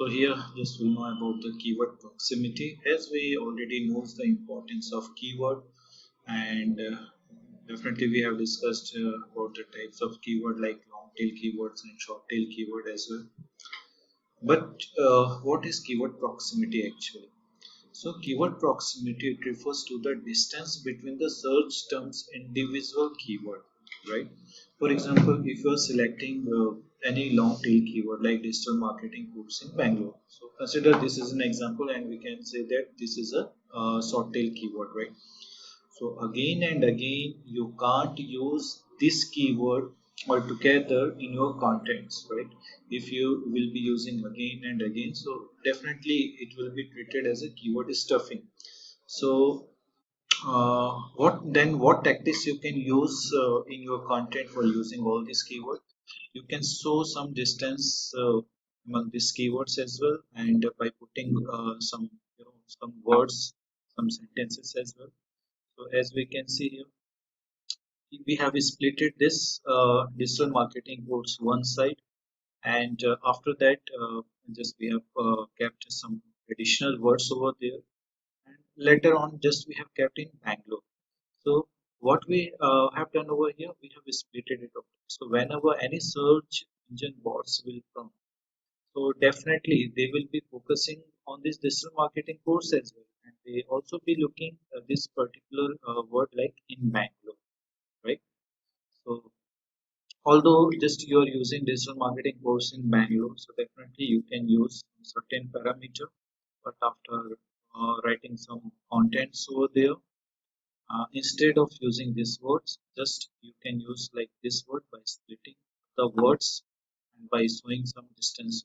So here just we'll know about the keyword proximity, as we already knows the importance of keyword, and definitely we have discussed about the types of keyword like long tail keywords and short tail keyword as well. But what is keyword proximity actually? So keyword proximity, it refers to the distance between the search terms individual keyword, right? For example, if you are selecting any long tail keyword like digital marketing course in Bangalore, so consider this is an example, and we can say that this is a short tail keyword, right? So again and again, you can't use this keyword altogether in your contents, right? If you will be using again and again, so definitely it will be treated as a keyword stuffing. So what tactics you can use in your content for using all these keywords? You can show some distance among these keywords as well, and by putting some some words, some sentences as well. So as we can see here, we have splitted this digital marketing course one side, and after that, just we have kept some additional words over there, and later on, just we have kept in Bangalore. So what we have done over here, we have splitted it up. So whenever any search engine bots will come, so definitely they will be focusing on this digital marketing course as well, and they also be looking this particular word like in Bangalore, right? So although just you are using digital marketing course in Bangalore, so definitely you can use certain parameter, but after writing some contents over there, instead of using these words, just you can use like this word by splitting the words and by showing some distance